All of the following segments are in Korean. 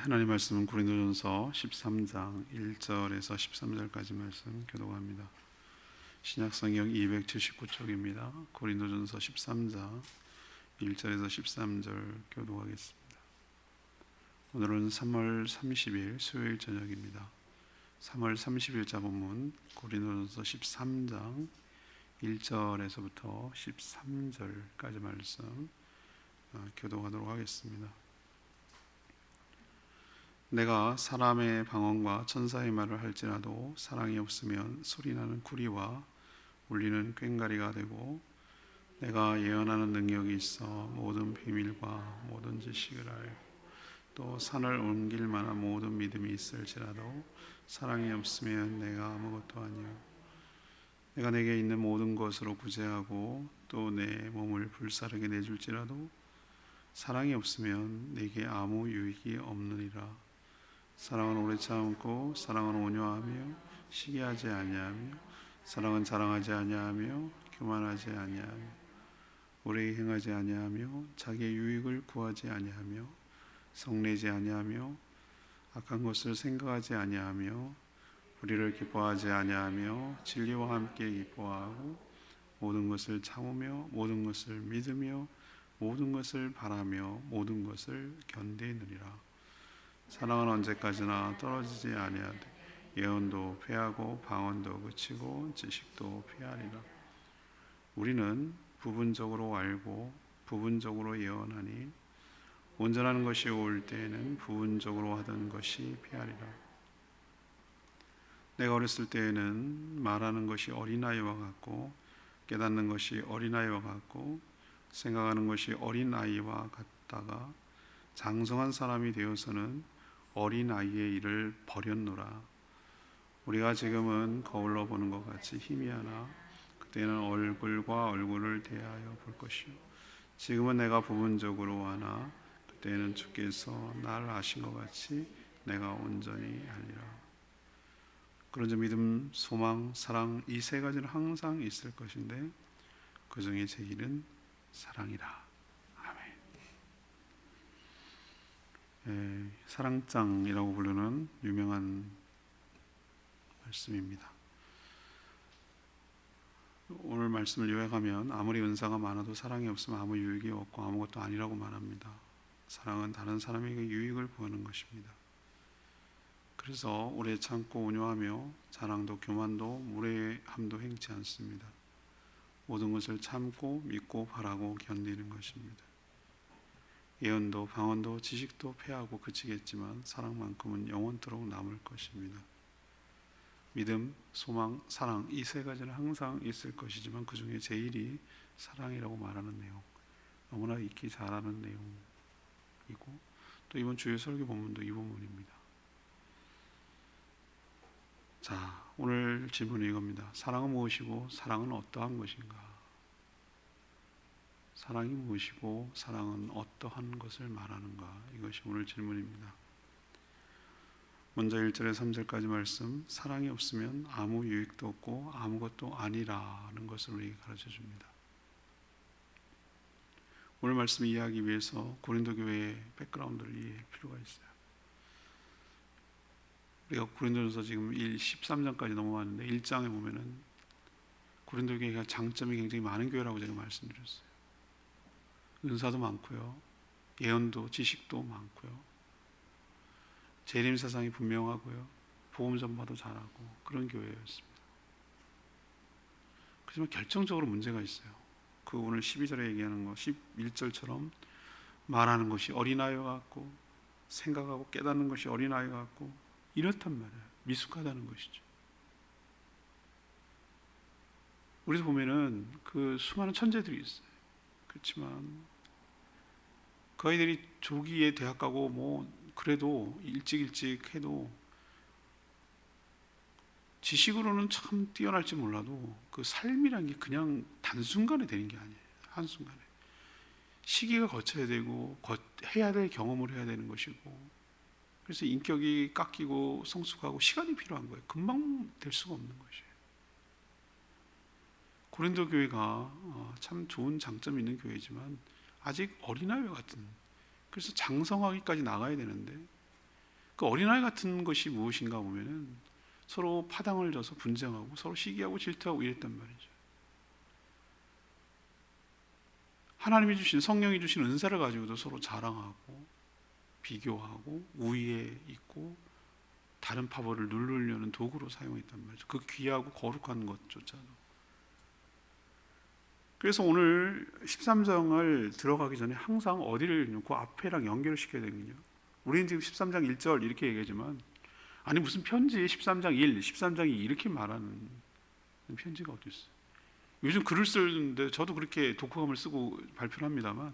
하나님 말씀은 고린도전서 13장 1절에서 13절까지 말씀 교독합니다. 신약성경 279쪽입니다. 고린도전서 13장 1절에서 13절 교독하겠습니다. 오늘은 3월 30일 수요일 저녁입니다. 3월 30일자 본문 고린도전서 13장 1절에서부터 13절까지 말씀 교독하도록 하겠습니다. 내가 사람의 방언과 천사의 말을 할지라도 사랑이 없으면 소리나는 구리와 울리는 꽹과리가 되고, 내가 예언하는 능력이 있어 모든 비밀과 모든 지식을 알고 또 산을 옮길 만한 모든 믿음이 있을지라도 사랑이 없으면 내가 아무것도 아니요. 내가 내게 있는 모든 것으로 구제하고 또 내 몸을 불사르게 내줄지라도 사랑이 없으면 내게 아무 유익이 없느니라. 사랑은 오래 참고 사랑은 온유하며 시기하지 아니하며 사랑은 자랑하지 아니하며 교만하지 아니하며 오래 행하지 아니하며 자기의 유익을 구하지 아니하며 성내지 아니하며 악한 것을 생각하지 아니하며 불의를 기뻐하지 아니하며 진리와 함께 기뻐하고 모든 것을 참으며 모든 것을 믿으며 모든 것을 바라며 모든 것을 견디느니라. 사랑은 언제까지나 떨어지지 아니하되 예언도 패하고 방언도 그치고 지식도 패하리라. 우리는 부분적으로 알고 부분적으로 예언하니 온전한 것이 올 때에는 부분적으로 하던 것이 패하리라. 내가 어렸을 때에는 말하는 것이 어린아이와 같고 깨닫는 것이 어린아이와 같고 생각하는 것이 어린아이와 같다가 장성한 사람이 되어서는 어린아이의 일을 버렸노라. 우리가 지금은 거울로 보는 것 같이 희미하나 그때는 얼굴과 얼굴을 대하여 볼 것이요. 지금은 내가 부분적으로 하나 그때는 주께서 나를 아신 것 같이 내가 온전히 하리라. 그런즉 믿음, 소망, 사랑 이 세 가지는 항상 있을 것인데 그 중에 제일은 사랑이라. 사랑장이라고 부르는 유명한 말씀입니다. 오늘 말씀을 요약하면 아무리 은사가 많아도 사랑이 없으면 아무 유익이 없고 아무것도 아니라고 말합니다. 사랑은 다른 사람에게 유익을 구하는 것입니다. 그래서 오래 참고 온유하며 자랑도 교만도 무례함도 행치 않습니다. 모든 것을 참고 믿고 바라고 견디는 것입니다. 예언도 방언도 지식도 패하고 그치겠지만 사랑만큼은 영원토록 남을 것입니다. 믿음, 소망, 사랑 이 세 가지는 항상 있을 것이지만 그 중에 제일이 사랑이라고 말하는 내용, 너무나 익히 잘하는 내용이고 또 이번 주일 설교 본문도 이 부분입니다. 자, 오늘 질문은 이겁니다. 사랑은 무엇이고 사랑은 어떠한 것인가? 사랑이 무엇이고 사랑은 어떠한 것을 말하는가? 이것이 오늘 질문입니다. 먼저 1절에서 3절까지 말씀, 사랑이 없으면 아무 유익도 없고 아무것도 아니라는 것을 우리에게 가르쳐 줍니다. 오늘 말씀 이해하기 위해서 고린도 교회의 백그라운드를 이해할 필요가 있어요. 우리가 고린도전서 지금 13장까지 넘어왔는데 1장에 보면은 고린도 교회가 장점이 굉장히 많은 교회라고 제가 말씀드렸어요. 은사도 많고요, 예언도 지식도 많고요, 재림 사상이 분명하고요, 복음 전파도 잘하고 그런 교회였습니다. 하지만 결정적으로 문제가 있어요. 그 오늘 12절에 얘기하는 거 11절처럼 말하는 것이 어린아이와 같고 생각하고 깨닫는 것이 어린아이와 같고 이렇단 말이에요. 미숙하다는 것이죠. 우리도 보면은 그 수많은 천재들이 있어요. 그렇지만 그 아이들이 조기에 대학 가고 뭐 그래도 일찍 해도 지식으로는 참 뛰어날지 몰라도 그 삶이란 게 그냥 단순간에 되는 게 아니에요. 한순간에 시기가 거쳐야 되고 해야 될 경험을 해야 되는 것이고, 그래서 인격이 깎이고 성숙하고 시간이 필요한 거예요. 금방 될 수가 없는 것이에요. 고린도 교회가 참 좋은 장점이 있는 교회지만 아직 어린아이와 같은, 그래서 장성하기까지 나가야 되는데 그 어린아이 같은 것이 무엇인가 보면은 서로 파당을 져서 분쟁하고 서로 시기하고 질투하고 이랬단 말이죠. 하나님이 주신, 성령이 주신 은사를 가지고도 서로 자랑하고 비교하고 우위에 있고 다른 파벌을 누르려는 도구로 사용했단 말이죠. 그 귀하고 거룩한 것조차도. 그래서 오늘 13장을 들어가기 전에 항상 어디를 그 앞에랑 연결을 시켜야 되거든요. 우리는 지금 13장 1절 이렇게 얘기하지만, 아니 무슨 편지에 13장 1, 13장 2 이렇게 말하는 편지가 어디 있어요? 요즘 글을 쓰는데 저도 그렇게 독후감을 쓰고 발표를 합니다만,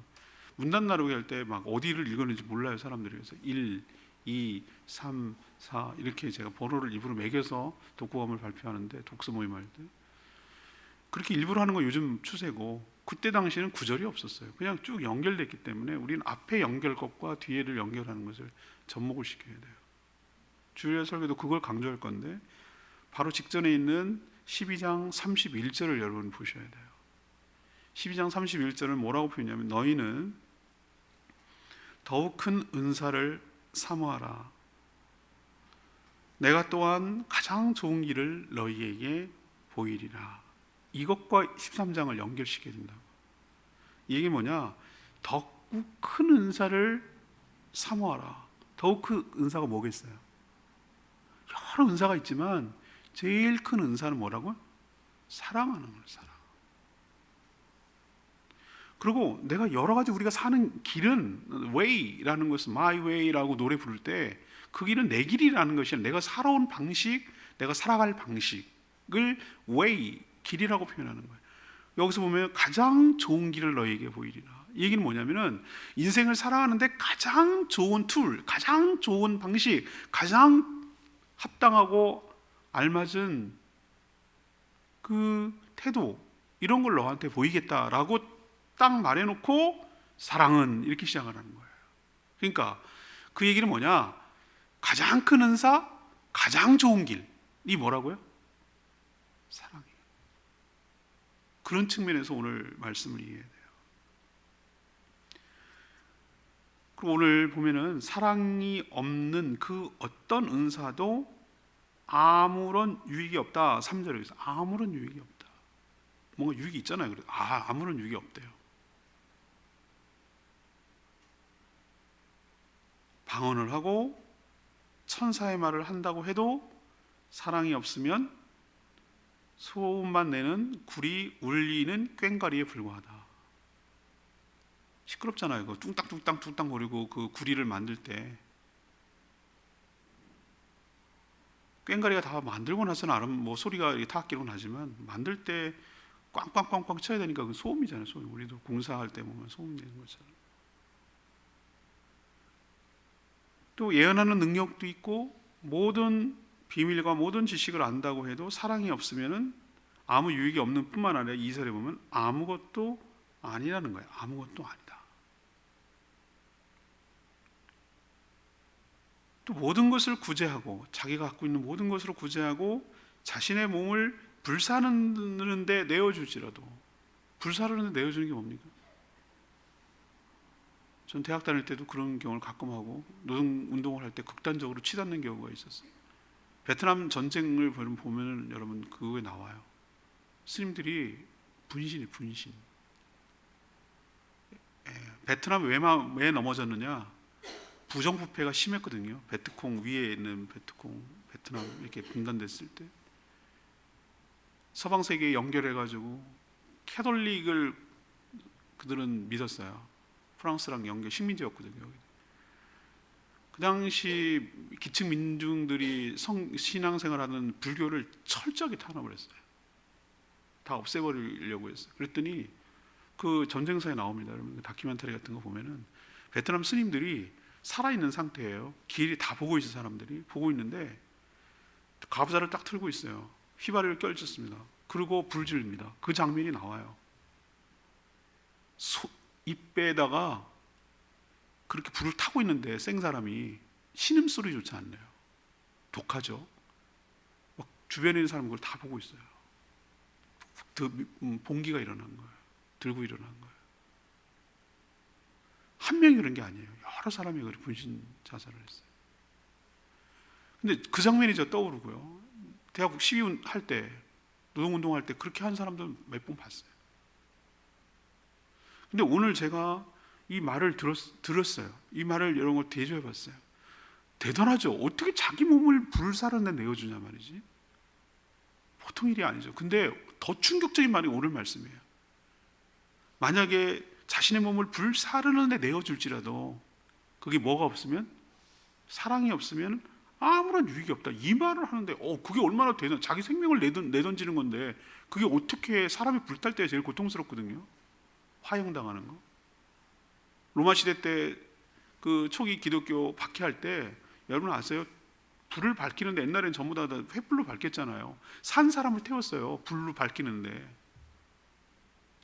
문단 나누기 할 때 막 어디를 읽었는지 몰라요, 사람들이. 그래서 1, 2, 3, 4 이렇게 제가 번호를 입으로 매겨서 독후감을 발표하는데, 독서 모임 할 때 그렇게 일부러 하는 건 요즘 추세고, 그때 당시에는 구절이 없었어요. 그냥 쭉 연결됐기 때문에 우리는 앞에 연결 것과 뒤에를 연결하는 것을 접목을 시켜야 돼요. 주일의 설교도 그걸 강조할 건데, 바로 직전에 있는 12장 31절을 여러분 보셔야 돼요. 12장 31절은 뭐라고 표현하냐면, 너희는 더욱 큰 은사를 사모하라. 내가 또한 가장 좋은 길을 너희에게 보이리라. 이것과 13장을 연결시켜야 된다고. 이게 뭐냐? 더욱 큰 은사를 사모하라. 더욱 큰 은사가 뭐겠어요? 여러 은사가 있지만 제일 큰 은사는 뭐라고요? 사랑하는 거예요. 사랑. 그리고 내가 여러 가지 우리가 사는 길은, way라는 것은 my way라고 노래 부를 때 그 길은 내 길이라는 것이 아니라 내가 살아온 방식, 내가 살아갈 방식을 way, 길이라고 표현하는 거예요. 여기서 보면 가장 좋은 길을 너에게 보이리라. 이 얘기는 뭐냐면은, 인생을 살아가는데 가장 좋은 툴, 가장 좋은 방식, 가장 합당하고 알맞은 그 태도, 이런 걸 너한테 보이겠다라고 딱 말해놓고 사랑은 이렇게 시작하는 거예요. 그러니까 그 얘기는 뭐냐? 가장 큰 은사, 가장 좋은 길이 뭐라고요? 사랑이에요. 그런 측면에서 오늘 말씀을 이해해야 돼요. 그리고 오늘 보면은 사랑이 없는 그 어떤 은사도 아무런 유익이 없다. 3절에서 아무런 유익이 없다. 뭔가 유익이 있잖아요. 그래서 아무런 유익이 없대요. 방언을 하고 천사의 말을 한다고 해도 사랑이 없으면 소음만 내는 구리 울리는 꽹과리에 불과하다. 시끄럽잖아요. 그 뚱땅 거리고 그 구리를 만들 때 꽹과리가 다 만들고 나서는 뭐 소리가 타악기로 나지만, 만들 때 꽝꽝꽝꽝 쳐야 되니까 그 소음이잖아요. 소음. 우리도 공사할 때 보면 소음 내는 것처럼. 또 예언하는 능력도 있고 모든 비밀과 모든 지식을 안다고 해도 사랑이 없으면은 아무 유익이 없는 뿐만 아니라 2절에 보면 아무것도 아니라는 거예요. 아무것도 아니다. 또 모든 것을 구제하고, 자기가 갖고 있는 모든 것으로 구제하고 자신의 몸을 불사르는 데 내어줄지라도, 불사르는 데 내어주는 게 뭡니까? 전 대학 다닐 때도 그런 경우를 가끔 하고, 노동운동을 할 때 극단적으로 치닫는 경우가 있었어요. 베트남 전쟁을 보면 여러분 그거에 나와요. 스님들이 분신. 베트남 왜 넘어졌느냐? 부정부패가 심했거든요. 베트콩 위에 있는 베트남 이렇게 분단됐을 때 서방 세계에 연결해가지고 캐톨릭을 그들은 믿었어요. 프랑스랑 연결, 식민지였거든요. 그 당시 기층 민중들이 신앙생활하는 불교를 철저하게 탄압을 했어요. 다 없애버리려고 했어요. 그랬더니 그 전쟁사에 나옵니다. 여러분 다큐멘터리 같은 거 보면은 베트남 스님들이 살아있는 상태예요. 길이 다 보고 있는 사람들이 보고 있는데 가부좌를 딱 틀고 있어요. 휘발유를 껴있습니다. 그리고 불 지릅니다. 그 장면이 나와요. 입배에다가 그렇게 불을 타고 있는데 생사람이 신음소리조차 안 내요. 독하죠. 막 주변에 있는 사람 그걸 다 보고 있어요. 봉기가 일어난 거예요. 들고 일어난 거예요. 한 명이 그런 게 아니에요. 여러 사람이 그렇게 분신 자살을 했어요. 근데 그 장면이 저 떠오르고요. 대학 시위운 할 때, 노동운동 할 때 그렇게 한 사람들 몇 번 봤어요. 근데 오늘 제가 이 말을 들었어요. 이 말을 여러 걸 대조해 봤어요. 대단하죠. 어떻게 자기 몸을 불사르는 데 내어주냐 말이지. 보통 일이 아니죠. 근데 더 충격적인 말이 오늘 말씀이에요. 만약에 자신의 몸을 불사르는 데 내어줄지라도 그게 뭐가 없으면, 사랑이 없으면 아무런 유익이 없다. 이 말을 하는데 그게 얼마나 자기 생명을 내던지는 건데 그게 어떻게, 사람이 불탈 때 제일 고통스럽거든요. 화형당하는 거. 로마 시대 때 그 초기 기독교 박해할 때 여러분 아세요? 불을 밝히는데 옛날엔 전부 다 횃불로 밝혔잖아요. 산 사람을 태웠어요. 불로 밝히는데.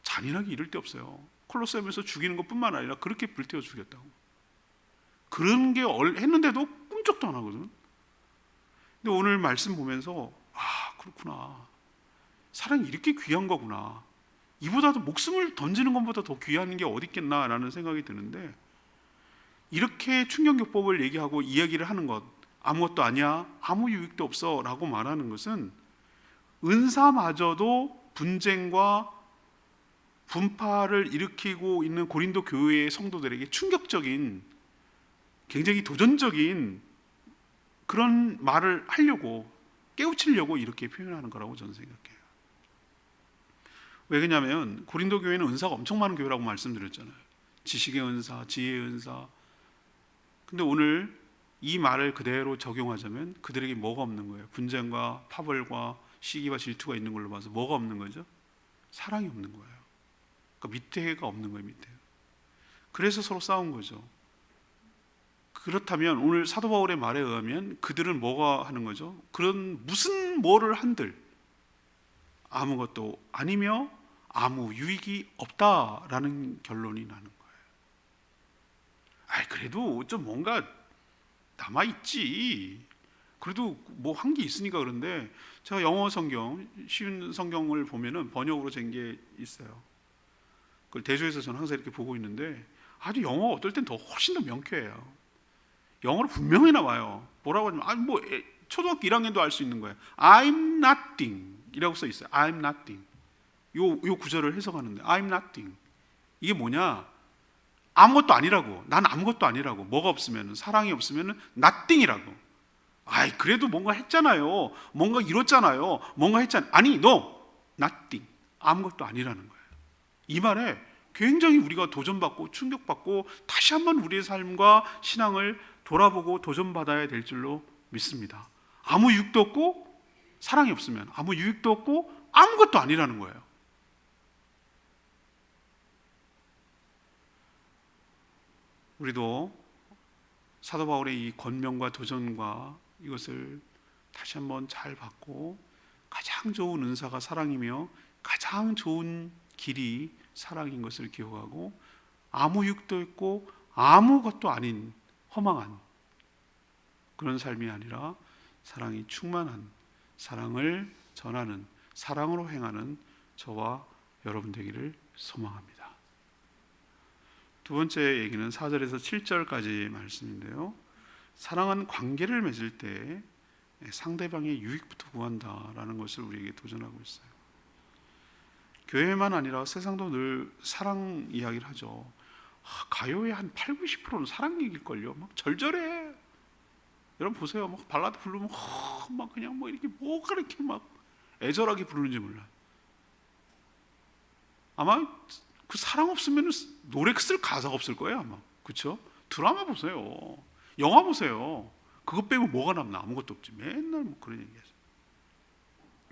잔인하게 이를 데 없어요. 콜로세움에서 죽이는 것뿐만 아니라 그렇게 불태워 죽였다고. 그런 게 했는데도 꿈쩍도 안 하거든. 근데 오늘 말씀 보면서 그렇구나. 사랑이 이렇게 귀한 거구나. 이보다도 목숨을 던지는 것보다 더 귀한 게 어디 있겠나라는 생각이 드는데, 이렇게 충격요법을 얘기하고 이야기를 하는 것, 아무것도 아니야, 아무 유익도 없어 라고 말하는 것은 은사마저도 분쟁과 분파를 일으키고 있는 고린도 교회의 성도들에게 충격적인, 굉장히 도전적인 그런 말을 하려고, 깨우치려고 이렇게 표현하는 거라고 저는 생각해요. 왜 그러냐면 고린도 교회는 은사가 엄청 많은 교회라고 말씀드렸잖아요. 지식의 은사, 지혜의 은사. 근데 오늘 이 말을 그대로 적용하자면 그들에게 뭐가 없는 거예요? 분쟁과 파벌과 시기와 질투가 있는 걸로 봐서 뭐가 없는 거죠? 사랑이 없는 거예요. 그러니까 밑에가 없는 거예요. 밑에. 그래서 서로 싸운 거죠. 그렇다면 오늘 사도 바울의 말에 의하면 그들은 뭐가 하는 거죠? 그런 무슨 뭐를 한들 아무것도 아니며 아무 유익이 없다라는 결론이 나는 거예요. 그래도 좀 뭔가 남아있지. 그래도 뭐 한 게 있으니까. 그런데 제가 영어 성경, 쉬운 성경을 보면은 번역으로 된 게 있어요. 그걸 대조해서 저는 항상 이렇게 보고 있는데 아주 영어 어떨 땐 더 훨씬 더 명쾌해요. 영어로 분명히 나와요. 뭐라고 하냐면 초등학교 1학년도 알 수 있는 거예요. I'm nothing 이라고 써 있어요. I'm nothing. 요 구절을 해석하는데 I'm nothing. 이게 뭐냐? 아무것도 아니라고. 난 아무것도 아니라고. 뭐가 없으면, 사랑이 없으면 nothing이라고. 그래도 뭔가 했잖아요. 뭔가 이뤘잖아요. 뭔가 했잖아요. 아니, no, nothing. 아무것도 아니라는 거예요. 이 말에 굉장히 우리가 도전받고 충격받고 다시 한번 우리의 삶과 신앙을 돌아보고 도전받아야 될 줄로 믿습니다. 아무 유익도 없고 사랑이 없으면 아무 유익도 없고 아무것도 아니라는 거예요. 우리도 사도 바울의 이 권면과 도전과 이것을 다시 한번 잘 받고 가장 좋은 은사가 사랑이며 가장 좋은 길이 사랑인 것을 기억하고 아무 유익도 없고 아무것도 아닌 허망한 그런 삶이 아니라 사랑이 충만한, 사랑을 전하는, 사랑으로 행하는 저와 여러분 되기를 소망합니다. 두 번째 얘기는 4절에서 7절까지 말씀인데요. 사랑은 관계를 맺을 때 상대방의 유익부터 구한다라는 것을 우리에게 도전하고 있어요. 교회만 아니라 세상도 늘 사랑 이야기를 하죠. 가요의 한 80~90%는 사랑 얘기일걸요. 막 절절해. 여러분 보세요. 막 발라드 부르면 막 그냥 뭐 이렇게 뭐가 이렇게 막 애절하게 부르는지 몰라. 아마 그 사랑 없으면 노래 쓸 가사가 없을 거예요 아마. 그렇죠? 드라마 보세요. 영화 보세요. 그것 빼고 뭐가 남나? 아무것도 없지. 맨날 뭐 그런 얘기하죠.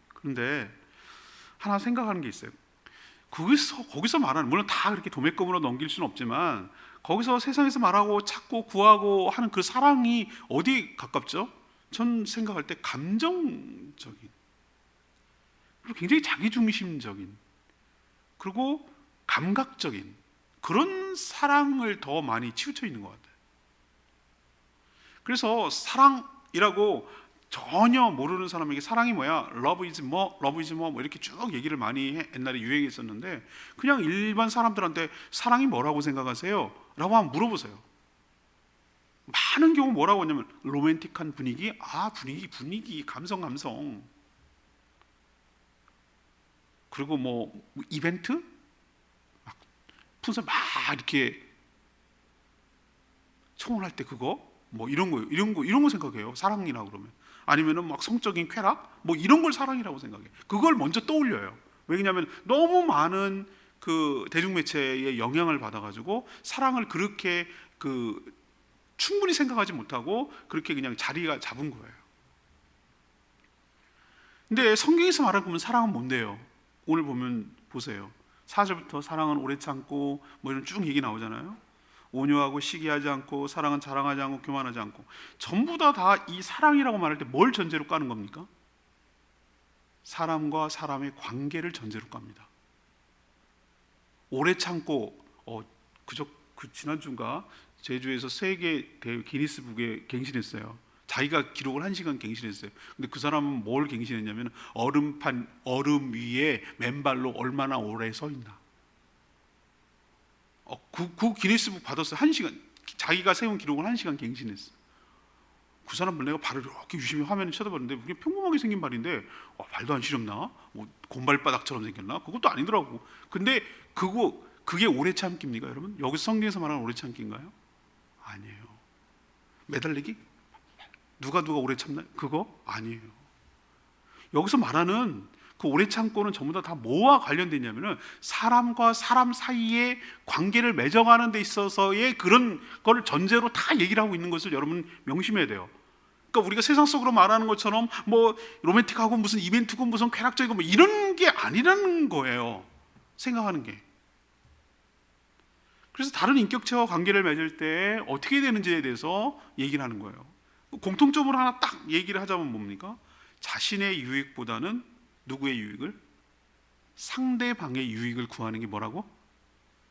그런데 하나 생각하는 게 있어요. 거기서 말하는, 물론 다 그렇게 도매금으로 넘길 수는 없지만 거기서 세상에서 말하고 찾고 구하고 하는 그 사랑이 어디에 가깝죠? 전 생각할 때 감정적인, 그리고 굉장히 자기중심적인, 그리고 감각적인 그런 사랑을 더 많이 치우쳐 있는 것 같아요. 그래서 사랑이라고 전혀 모르는 사람에게 사랑이 뭐야? Love is more, love is more 뭐 이렇게 쭉 얘기를 많이 옛날에 유행했었는데 그냥 일반 사람들한테 사랑이 뭐라고 생각하세요? 라고 한번 물어보세요. 많은 경우 뭐라고 하냐면 로맨틱한 분위기, 분위기, 감성. 그리고 뭐 이벤트, 막 풍선 막 이렇게 청혼할 때 그거 뭐 이런 거 생각해요. 사랑이라 그러면. 아니면은 막 성적인 쾌락, 뭐 이런 걸 사랑이라고 생각해. 그걸 먼저 떠올려요. 왜냐하면 너무 많은 그 대중매체의 영향을 받아가지고 사랑을 그렇게 충분히 생각하지 못하고 그렇게 그냥 자리가 잡은 거예요. 근데 성경에서 말하는 보면 사랑은 뭔데요? 오늘 보면 보세요. 4절부터 사랑은 오래 참고 뭐 이런 쭉 얘기 나오잖아요. 온유하고 시기하지 않고 사랑은 자랑하지 않고 교만하지 않고, 전부 다 이 사랑이라고 말할 때 뭘 전제로 까는 겁니까? 사람과 사람의 관계를 전제로 깝니다. 오래 참고 지난주인가 제주에서 세계 기니스북에 갱신했어요. 자기가 기록을 1시간 갱신했어요. 근데 그 사람은 뭘 갱신했냐면 얼음 위에 맨발로 얼마나 오래 서 있나. 그 기니스북 받았어요. 1시간. 자기가 세운 기록을 1시간 갱신했어. 그 사람을 내가 발을 이렇게 유심히 화면을 쳐다봤는데 그게 평범하게 생긴 발인데 발도 안 시렵나? 뭐 곰발바닥처럼 생겼나? 그것도 아니더라고. 근데 그게 오래 참기입니까, 여러분? 여기서 성경에서 말하는 오래 참기인가요? 아니에요. 매달리기? 누가 오래 참나요? 그거 아니에요. 여기서 말하는 그 오래 참고는 전부 다 뭐와 관련되냐면은 사람과 사람 사이의 관계를 맺어가는 데 있어서의 그런 걸 전제로 다 얘기를 하고 있는 것을 여러분 명심해야 돼요. 그러니까 우리가 세상 속으로 말하는 것처럼 뭐 로맨틱하고 무슨 이벤트고 무슨 쾌락적이고 뭐 이런 게 아니라는 거예요. 생각하는 게. 그래서 다른 인격체와 관계를 맺을 때 어떻게 되는지에 대해서 얘기를 하는 거예요. 공통점으로 하나 딱 얘기를 하자면 뭡니까? 자신의 유익보다는 누구의 유익을? 상대방의 유익을 구하는 게 뭐라고?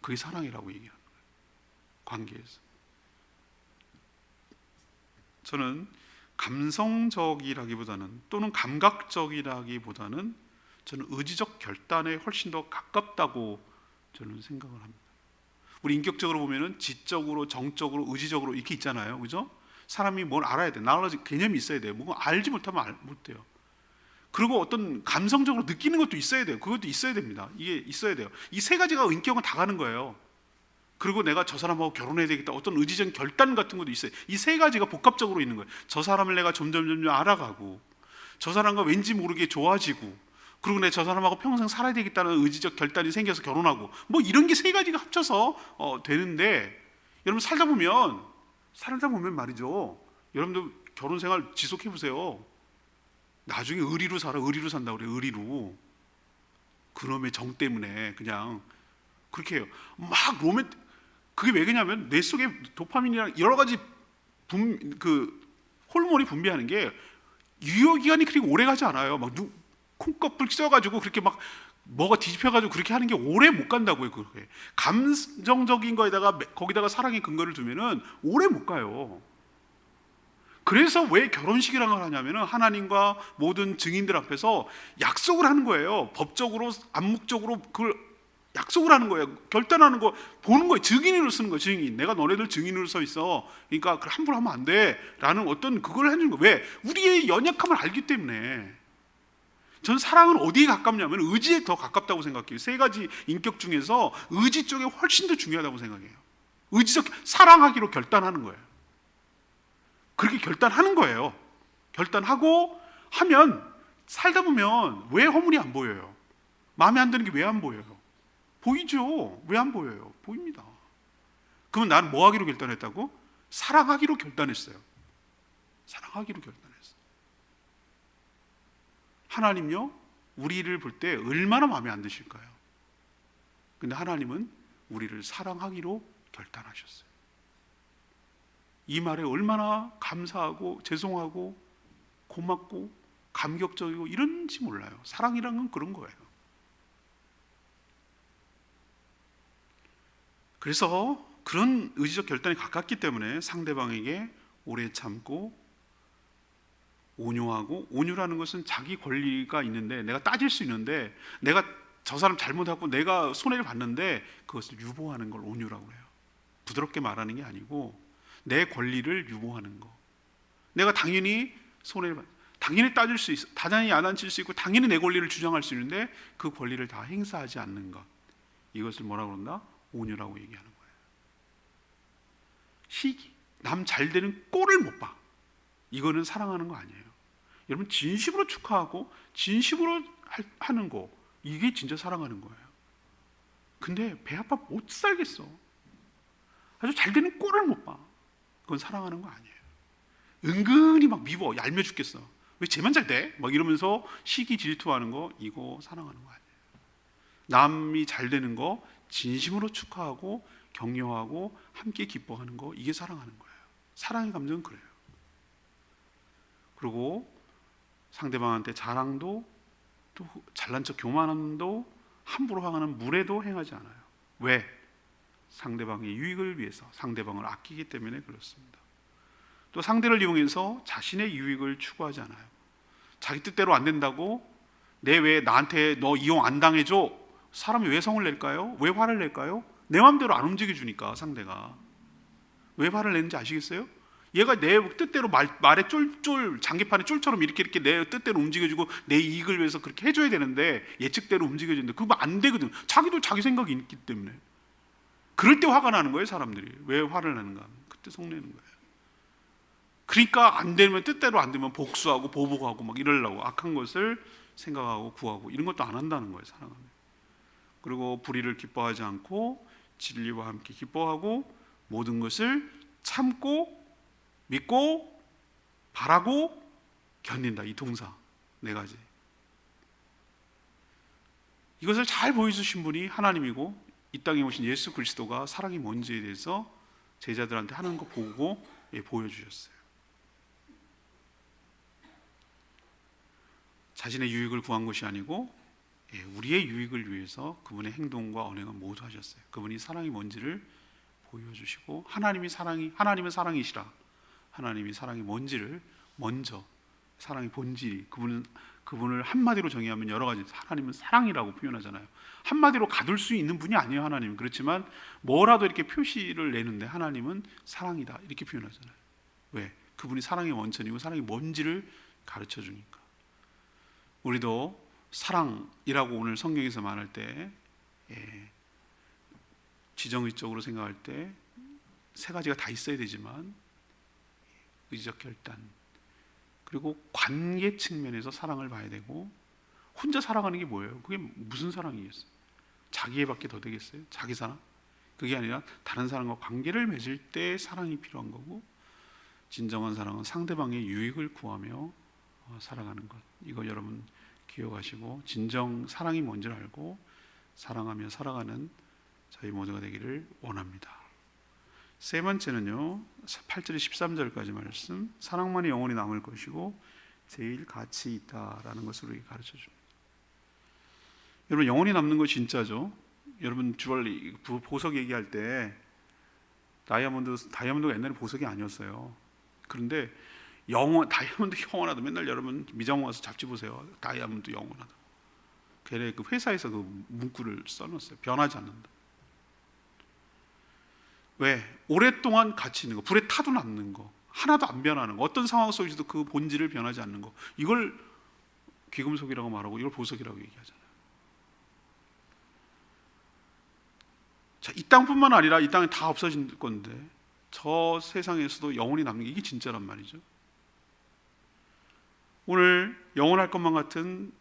그게 사랑이라고 얘기하는 거예요. 관계에서. 저는 감성적이라기보다는 또는 감각적이라기보다는 저는 의지적 결단에 훨씬 더 가깝다고 저는 생각을 합니다. 우리 인격적으로 보면은 지적으로, 정적으로, 의지적으로 이렇게 있잖아요. 그죠? 사람이 뭘 알아야 돼. 나라지 개념이 있어야 돼요. 뭐 알지 못하면 못 돼요. 그리고 어떤 감성적으로 느끼는 것도 있어야 돼요. 그것도 있어야 됩니다. 이게 있어야 돼요. 이 세 가지가 인격은 다 가는 거예요. 그리고 내가 저 사람하고 결혼해야 되겠다. 어떤 의지적 결단 같은 것도 있어요. 이 세 가지가 복합적으로 있는 거예요. 저 사람을 내가 점점 알아가고, 저 사람과 왠지 모르게 좋아지고, 그리고 내가 저 사람하고 평생 살아야 되겠다는 의지적 결단이 생겨서 결혼하고, 뭐 이런 게 세 가지가 합쳐서 되는데, 여러분 살다 보면 말이죠. 여러분도 결혼 생활 지속해 보세요. 나중에 의리로 산다 그래요. 의리로. 그놈의 정 때문에 그냥 그렇게 해요. 막 그게 왜 그러냐면 뇌 속에 도파민이랑 여러 가지 호르몬이 분비하는 게 유효 기간이 그렇게 오래 가지 않아요. 막 콩껍질 쪄가지고 그렇게 막 뭐가 뒤집혀가지고 그렇게 하는 게 오래 못 간다고요. 그렇게 감정적인 거기다가 사랑의 근거를 두면은 오래 못 가요. 그래서 왜 결혼식이라는 걸 하냐면은 하나님과 모든 증인들 앞에서 약속을 하는 거예요. 법적으로, 암묵적으로 그걸 약속을 하는 거예요. 결단하는 거, 보는 거예요. 증인으로 쓰는 거예요. 증인. 내가 너네들 증인으로 서 있어. 그러니까 함부로 하면 안 돼. 라는 어떤 그걸 해주는 거예요. 왜? 우리의 연약함을 알기 때문에. 전 사랑은 어디에 가깝냐면 의지에 더 가깝다고 생각해요. 세 가지 인격 중에서 의지 쪽에 훨씬 더 중요하다고 생각해요. 의지적 사랑하기로 결단하는 거예요. 그렇게 결단하는 거예요. 결단하고 하면 살다 보면 왜 허물이 안 보여요? 마음에 안 드는 게 왜 안 보여요? 보이죠? 왜 안 보여요? 보입니다. 그러면 나는 뭐 하기로 결단했다고? 사랑하기로 결단했어요. 사랑하기로 결단했어요. 하나님요, 우리를 볼 때 얼마나 마음에 안 드실까요? 근데 하나님은 우리를 사랑하기로 결단하셨어요. 이 말에 얼마나 감사하고 죄송하고 고맙고 감격적이고 이런지 몰라요. 사랑이란 건 그런 거예요. 그래서 그런 의지적 결단이 가깝기 때문에 상대방에게 오래 참고 온유하고, 온유라는 것은 자기 권리가 있는데 내가 따질 수 있는데 내가 저 사람 잘못하고 내가 손해를 봤는데 그것을 유보하는 걸 온유라고 해요. 부드럽게 말하는 게 아니고 내 권리를 유보하는 거. 내가 당연히 당연히 따질 수 있어, 당연히 야단칠 수 있고, 당연히 내 권리를 주장할 수 있는데 그 권리를 다 행사하지 않는 것, 이것을 뭐라고 그런다? 온유라고 얘기하는 거예요. 시기, 남 잘 되는 꼴을 못 봐. 이거는 사랑하는 거 아니에요. 여러분, 진심으로 축하하고 진심으로 하는 거, 이게 진짜 사랑하는 거예요. 근데 배 아파 못 살겠어, 아주 잘 되는 꼴을 못 봐. 그건 사랑하는 거 아니에요. 은근히 막 미워, 얄며 죽겠어, 왜 쟤만 잘 돼? 막 이러면서 시기 질투하는 거, 이거 사랑하는 거 아니에요. 남이 잘 되는 거 진심으로 축하하고 격려하고 함께 기뻐하는 거, 이게 사랑하는 거예요. 사랑의 감정은 그래요. 그리고 상대방한테 자랑도, 또 잘난 척 교만함도, 함부로 하는 무례도 행하지 않아요. 왜? 상대방의 유익을 위해서, 상대방을 아끼기 때문에 그렇습니다. 또 상대를 이용해서 자신의 유익을 추구하지 않아요. 자기 뜻대로 안 된다고, 내 왜 나한테 너 이용 안 당해줘, 사람이 왜 성을 낼까요? 왜 화를 낼까요? 내 마음대로 안 움직여주니까. 상대가 왜 화를 내는지 아시겠어요? 얘가 내 뜻대로 말에 쫄쫄, 장기판에 쫄처럼 이렇게 내 뜻대로 움직여주고 내 이익을 위해서 그렇게 해줘야 되는데, 예측대로 움직여주는데 그거 안 되거든. 자기도 자기 생각이 있기 때문에. 그럴 때 화가 나는 거예요. 사람들이 왜 화를 내는가? 그때 성내는 거예요. 그러니까 안 되면, 뜻대로 안 되면 복수하고 보복하고 막 이러려고, 악한 것을 생각하고 구하고, 이런 것도 안 한다는 거예요. 사랑하면. 그리고 불의를 기뻐하지 않고 진리와 함께 기뻐하고, 모든 것을 참고 믿고 바라고 견딘다. 이 동사 네 가지, 이것을 잘 보여주신 분이 하나님이고, 이 땅에 오신 예수 그리스도가 사랑이 뭔지에 대해서 제자들한테 하는 거 보고 보여주셨어요. 자신의 유익을 구한 것이 아니고 우리의 유익을 위해서 그분의 행동과 언행을 모두 하셨어요. 그분이 사랑이 뭔지를 보여주시고, 하나님은 사랑이시라, 하나님이 사랑이 뭔지를 먼저, 사랑의 본질이, 그분을 한마디로 정의하면 여러 가지, 하나님은 사랑이라고 표현하잖아요. 한마디로 가둘 수 있는 분이 아니에요, 하나님은. 그렇지만 뭐라도 이렇게 표시를 내는데 하나님은 사랑이다 이렇게 표현하잖아요. 왜? 그분이 사랑의 원천이고 사랑이 뭔지를 가르쳐 주니까. 우리도 사랑이라고 오늘 성경에서 말할 때, 지정의적으로 생각할 때 세 가지가 다 있어야 되지만, 의지적 결단, 그리고 관계 측면에서 사랑을 봐야 되고, 혼자 사랑하는 게 뭐예요? 그게 무슨 사랑이겠어요? 자기애밖에 더 되겠어요? 자기 사랑? 그게 아니라 다른 사람과 관계를 맺을 때 사랑이 필요한 거고, 진정한 사랑은 상대방의 유익을 구하며 살아가는 것, 이거 여러분 기억하시고, 진정 사랑이 뭔지를 알고 사랑하며 살아가는 저희 모두가 되기를 원합니다. 세 번째는요, 8절 13절까지 말씀, 사랑만이 영원히 남을 것이고 제일 가치 있다라는 것을 우리에게 가르쳐 줍니다. 여러분, 영원히 남는 거 진짜죠. 여러분, 주얼리 보석 얘기할 때 다이아몬드가 옛날에 보석이 아니었어요. 그런데 다이아몬드 영원하다, 맨날 여러분 미장 와서 잡지 보세요. 다이아몬드 영원하다. 걔네 그 회사에서 그 문구를 써놨어요. 변하지 않는다. 왜? 오랫동안 가치 있는 거, 불에 타도 남는 거, 하나도 안 변하는 거, 어떤 상황 속에서도 그 본질을 변하지 않는 거, 이걸 귀금속이라고 말하고 이걸 보석이라고 얘기하잖아요. 자, 이 땅뿐만 아니라 이 땅에 다 없어진 건데 저 세상에서도 영원히 남는 게 이게 진짜란 말이죠. 오늘 영원할 것만 같은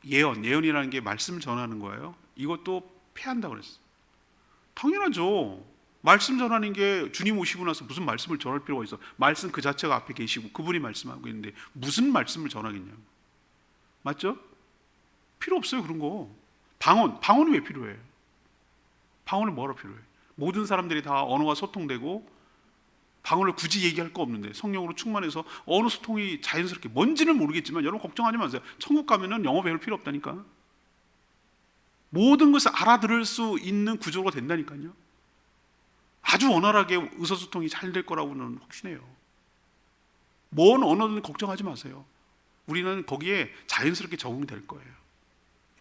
예언이라는 게 말씀을 전하는 거예요. 이것도 패한다고 그랬어요. 당연하죠. 말씀 전하는 게, 주님 오시고 나서 무슨 말씀을 전할 필요가 있어? 말씀 그 자체가 앞에 계시고 그분이 말씀하고 있는데 무슨 말씀을 전하겠냐고. 맞죠? 필요 없어요. 그런 거. 방언이 왜 필요해? 방언은 뭐하러 필요해? 모든 사람들이 다 언어가 소통되고 방언을 굳이 얘기할 거 없는데, 성령으로 충만해서 언어 소통이 자연스럽게, 뭔지는 모르겠지만 여러분 걱정하지 마세요. 천국 가면은 영어 배울 필요 없다니까. 모든 것을 알아들을 수 있는 구조가 된다니까요. 아주 원활하게 의사소통이 잘 될 거라고는 확신해요. 뭔 언어든 걱정하지 마세요. 우리는 거기에 자연스럽게 적응될 거예요.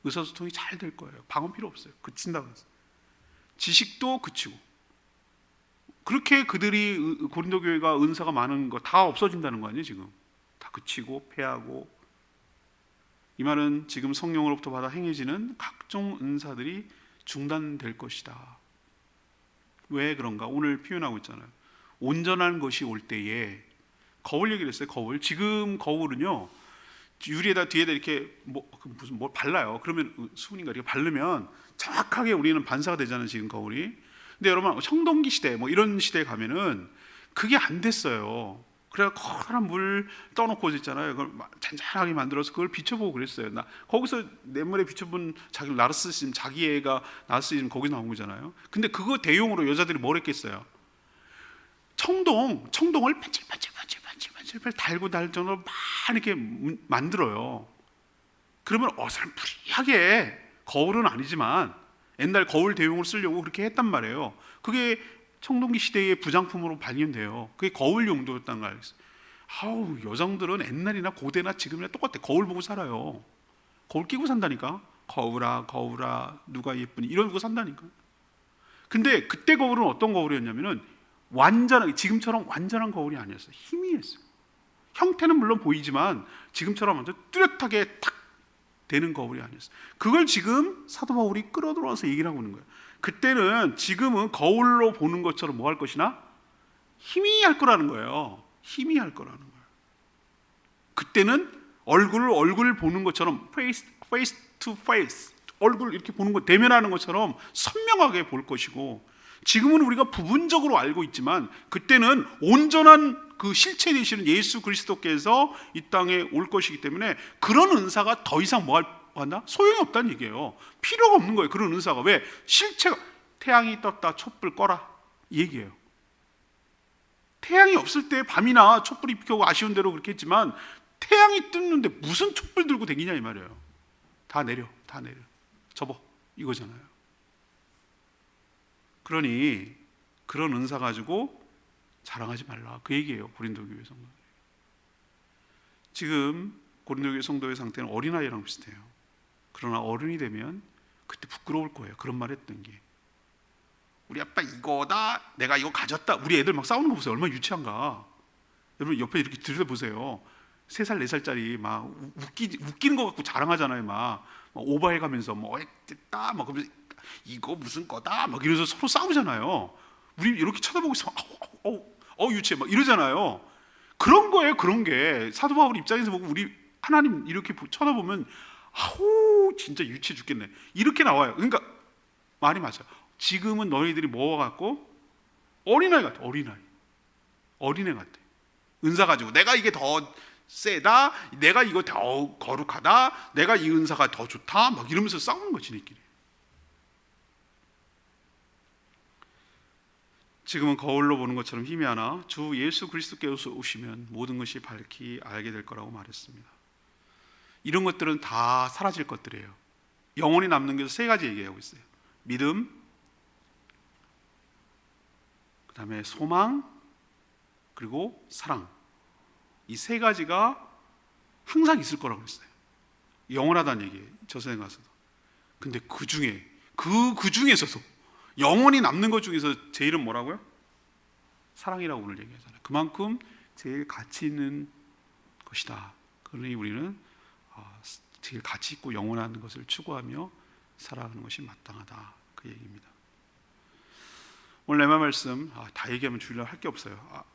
의사소통이 잘 될 거예요. 방언 필요 없어요. 그친다고 해서. 지식도 그치고. 그렇게 그들이 고린도 교회가 은사가 많은 거 다 없어진다는 거 아니에요? 지금 다 그치고 패하고. 이 말은 지금 성령으로부터 받아 행해지는 각종 은사들이 중단될 것이다. 왜 그런가? 오늘 표현하고 있잖아요. 온전한 것이 올 때에, 거울 얘기를 했어요. 거울. 지금 거울은요, 유리에다 뒤에다 이렇게 무슨 뭐 발라요. 그러면 수분인가 이렇게 바르면 정확하게 우리는 반사가 되잖아요, 지금 거울이. 근데 여러분, 청동기 시대 뭐 이런 시대에 가면은 그게 안 됐어요. 그래서 커다란 물 떠놓고 있잖아요. 그걸 잔잔하게 만들어서 그걸 비춰보고 그랬어요. 거기서 냇물에 비춰본 자기 나르시즘, 자기 애가 나르시즘 거기 나온 거잖아요. 근데 그거 대용으로 여자들이 뭘 했겠어요? 청동을 반질반질 달고 달전으로 막 이렇게 만들어요. 그러면 어설프리하게, 거울은 아니지만 옛날 거울 대용을 쓰려고 그렇게 했단 말이에요. 그게 청동기 시대의 부장품으로 발견돼요. 그게 거울 용도였다는 걸 알겠어요. 아우, 여성들은 옛날이나 고대나 지금이나 똑같아. 거울 보고 살아요. 거울 끼고 산다니까. 거울아 누가 예쁘니 이러고 산다니까. 근데 그때 거울은 어떤 거울이었냐면은 지금처럼 완전한 거울이 아니었어요. 희미했어요. 형태는 물론 보이지만 지금처럼 완전 뚜렷하게 탁 되는 거울이 아니었어요. 그걸 지금 사도 바울이 끌어들어와서 얘기를 하고 있는 거예요. 그때는, 지금은 거울로 보는 것처럼 뭐 할 것이나 희미할 거라는 거예요. 희미할 거라는 거예요. 그때는 얼굴 보는 것처럼 face to face, 얼굴 이렇게 보는 것, 대면하는 것처럼 선명하게 볼 것이고, 지금은 우리가 부분적으로 알고 있지만 그때는 온전한 그 실체 되시는 예수 그리스도께서 이 땅에 올 것이기 때문에 그런 은사가 더 이상 한다? 소용이 없다는 얘기예요. 필요가 없는 거예요. 그런 은사가. 왜? 실체가, 태양이 떴다 촛불 꺼라 이 얘기예요. 태양이 없을 때 밤이나 촛불이 켜고 아쉬운 대로 그렇게 했지만, 태양이 뜨는데 무슨 촛불 들고 다니냐 이 말이에요. 다 내려 접어 이거잖아요. 그러니 그런 은사 가지고 자랑하지 말라 그 얘기예요. 고린도 교회 성도. 지금 고린도 교회 성도의 상태는 어린아이랑 비슷해요. 그러나 어른이 되면 그때 부끄러울 거예요. 그런 말 했던 게. 우리 아빠 이거다, 내가 이거 가졌다. 우리 애들 막 싸우는 거 보세요. 얼마나 유치한가. 여러분 옆에 이렇게 들여다보세요. 3살 4살짜리 막 웃기는 거 갖고 자랑하잖아요. 막 오버해가면서 뭐 했다 막 그러면서 이거 무슨 거다 막 이러면서 서로 싸우잖아요. 우리 이렇게 쳐다보고 있으면 유치해 막 이러잖아요. 그런 거예요. 그런 게 사도 바울 입장에서 보고 우리 하나님 이렇게 쳐다보면 아우 진짜 유치해 죽겠네 이렇게 나와요. 그러니까 말이 맞아요. 지금은 너희들이 뭐와 같고 어린아이 같아. 어린애 같아. 은사 가지고 내가 이게 더 세다, 내가 이거 더 거룩하다, 내가 이 은사가 더 좋다 막 이러면서 싸우는 거지 지네끼리. 지금은 거울로 보는 것처럼 희미하나 주 예수 그리스도께서 오시면 모든 것이 밝히 알게 될 거라고 말했습니다. 이런 것들은 다 사라질 것들이에요. 영원히 남는 게 3가지 얘기하고 있어요. 믿음, 그 다음에 소망, 그리고 사랑. 이 3가지가 항상 있을 거라고 했어요. 영원하다는 얘기예요. 저 세상 가서도. 근데 그 중에서도 영원히 남는 것 중에서 제일은 뭐라고요? 사랑이라고 오늘 얘기하잖아요. 그만큼 제일 가치 있는 것이다. 그러니 우리는 제일 가치 있고 영원한 것을 추구하며 살아가는 것이 마땅하다. 그 얘기입니다. 오늘 내말 말씀 다 얘기하면 주일날 할 게 없어요.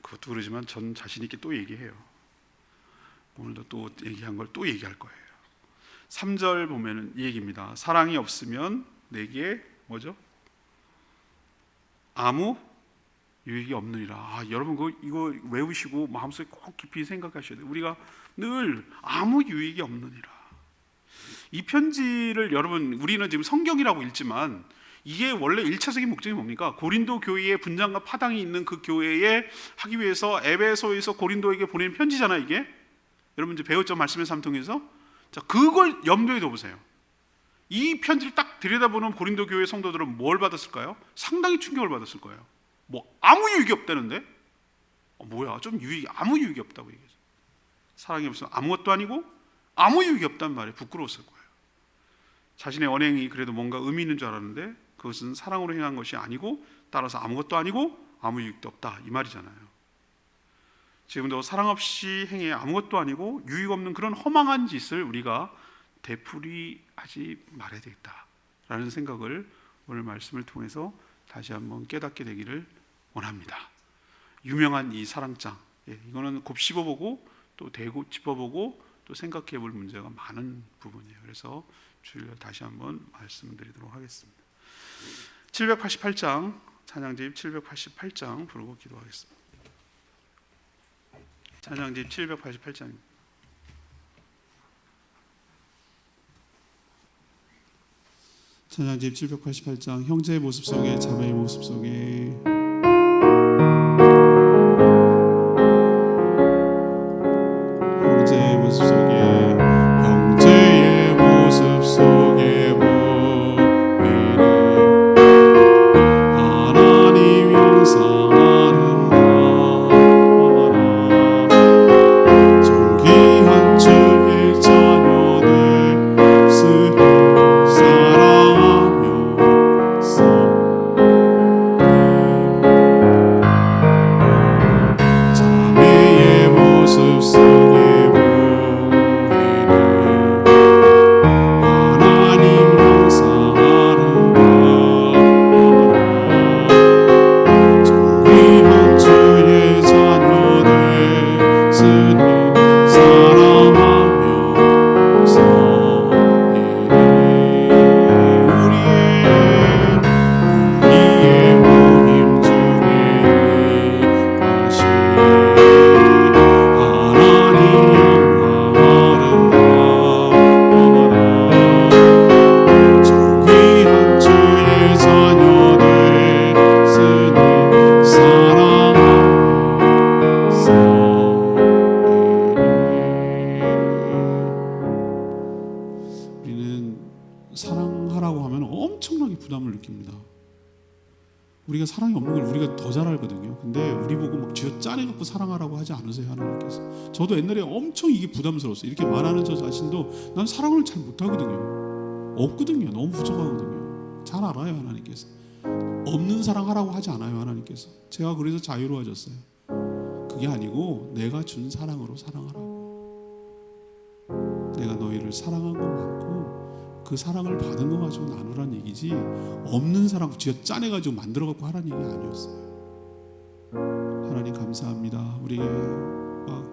그것도 그러지만 전 자신 있게 또 얘기해요. 오늘도 또 얘기한 걸 또 얘기할 거예요. 3절 보면은 이 얘기입니다. 사랑이 없으면 내게 뭐죠? 아무 유익이 없느니라. 여러분 이거 외우시고 마음속에 꼭 깊이 생각하셔야 돼요. 우리가 늘 아무 유익이 없느니라. 이 편지를 여러분 우리는 지금 성경이라고 읽지만 이게 원래 1차적인 목적이 뭡니까? 고린도 교회의 분장과 파당이 있는 그 교회에 하기 위해서 에베소에서 고린도에게 보내는 편지잖아요. 이게 여러분 이제 배웠죠? 말씀의 삼통에서. 자, 그걸 염두에 둬보세요. 이 편지를 딱 들여다보는 고린도 교회 성도들은 뭘 받았을까요? 상당히 충격을 받았을 거예요. 아무 유익이 없다는데? 뭐야? 좀 아무 유익이 없다고 얘기해서. 사랑이 없으면 아무것도 아니고 아무 유익이 없단 말에 부끄러웠을 거예요. 자신의 언행이 그래도 뭔가 의미 있는 줄 알았는데 그것은 사랑으로 행한 것이 아니고 따라서 아무것도 아니고 아무 유익도 없다 이 말이잖아요. 지금도 사랑 없이 행해 아무것도 아니고 유익 없는 그런 허망한 짓을 우리가 되풀이하지 말아야 되겠다라는 생각을 오늘 말씀을 통해서 다시 한번 깨닫게 되기를 원합니다. 유명한 이 사랑장, 이거는 곱씹어보고 또 대고 짚어보고 또 생각해 볼 문제가 많은 부분이에요. 그래서 주일날 다시 한번 말씀드리도록 하겠습니다. 788장, 찬양집 788장 부르고 기도하겠습니다. 찬양집 788장입니다. 찬양집 788장, 형제의 모습 속에 자매의 모습 속에 형제의 모습 속에 형제의 모습 속에 보이는 하나님 형상 아름다워라. 존귀한 주의 자녀들 사랑하며 자매의 모습 속에 사랑하라고 하면 엄청나게 부담을 느낍니다. 우리가 사랑이 없는 걸 우리가 더 잘 알거든요. 근데 우리 보고 막 쥐어 짜내갖고 사랑하라고 하지 않으세요, 하나님께서? 저도 옛날에 엄청 이게 부담스러웠어요. 이렇게 말하는 저 자신도 난 사랑을 잘 못하거든요. 없거든요. 너무 부족하거든요. 잘 알아요, 하나님께서. 없는 사랑하라고 하지 않아요, 하나님께서. 제가 그래서 자유로워졌어요. 그게 아니고 내가 준 사랑으로 사랑하라고. 내가 너희를 사랑한 것만큼 그 사랑을 받은 거 가지고 나누란 얘기지, 없는 사랑 쥐어 짜내가지고 만들어갖고 하라는 얘기 아니었어요. 하나님 감사합니다. 우리에게 막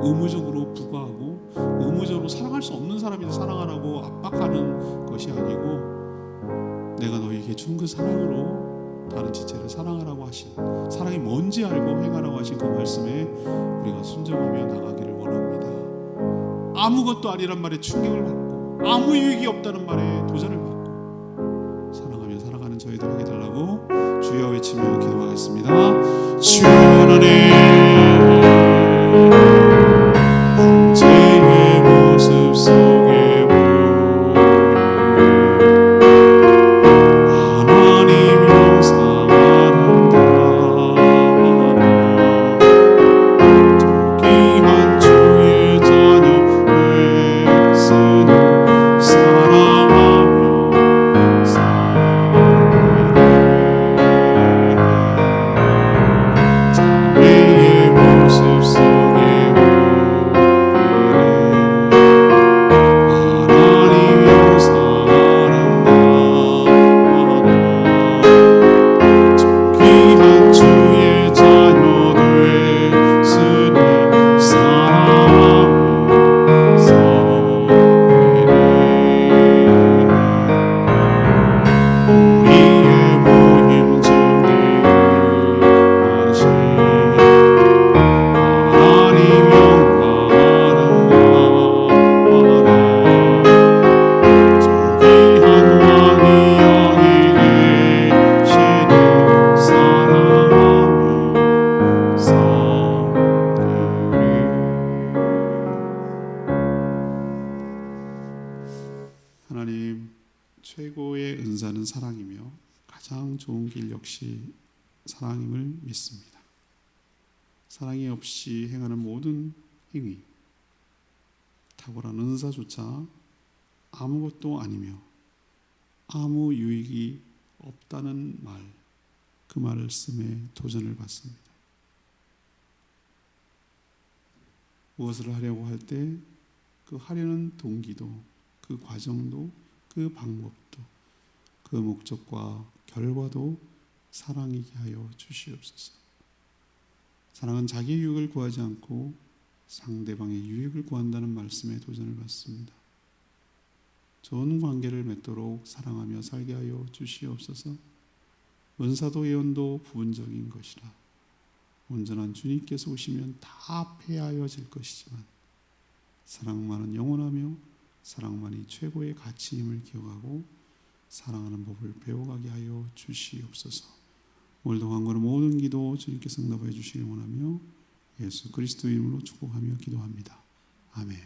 의무적으로 부과하고 의무적으로 사랑할 수 없는 사람인데 사랑하라고 압박하는 것이 아니고, 내가 너희에게 준 그 사랑으로 다른 지체를 사랑하라고 하신, 사랑이 뭔지 알고 행하라고 하신 그 말씀에 우리가 순종하며 나가기를 원합니다. 아무것도 아니란 말에 충격을 받고 아무 유익이 없다는 말에 도전을 받고 사랑하며 살아가는 저희들 하게 달라고 주여 외치며 기도하겠습니다. 주 하나님, 형제의 모습 속에 하나님 형상 아름다워라. 존귀한 주의 자녀 쓰는 사랑하며 자매의 모습 속에 하나님 형상 아름다워라. 존귀한 주의 자녀들 쓰니 사랑하며 우리의 모임 중에 하신 하나님 영광 아름다워라. 존귀한 왕이 여기 계시니 사랑하며 섬기리. 하나님, 최고의 은사는 사랑이며 가장 좋은 길 역시 사랑임을 믿습니다. 사랑이 없이 행하는 모든 행위, 탁월한 은사조차 아무것도 아니며 아무 유익이 없다는 말, 그 말씀에 도전을 받습니다. 무엇을 하려고 할 때 그 하려는 동기도, 그 과정도, 그 방법도, 그 목적과 결과도 사랑이게 하여 주시옵소서. 사랑은 자기의 유익을 구하지 않고 상대방의 유익을 구한다는 말씀에 도전을 받습니다. 좋은 관계를 맺도록 사랑하며 살게 하여 주시옵소서. 은사도 예언도 부분적인 것이라 온전한 주님께서 오시면 다 폐하여질 것이지만 사랑만은 영원하며 사랑만이 최고의 가치임을 기억하고 사랑하는 법을 배워가게 하여 주시옵소서. 오늘도 간구하는 모든 기도 주님께서 응답하여 주시길 원하며 예수 그리스도 이름으로 축복하며 기도합니다. 아멘.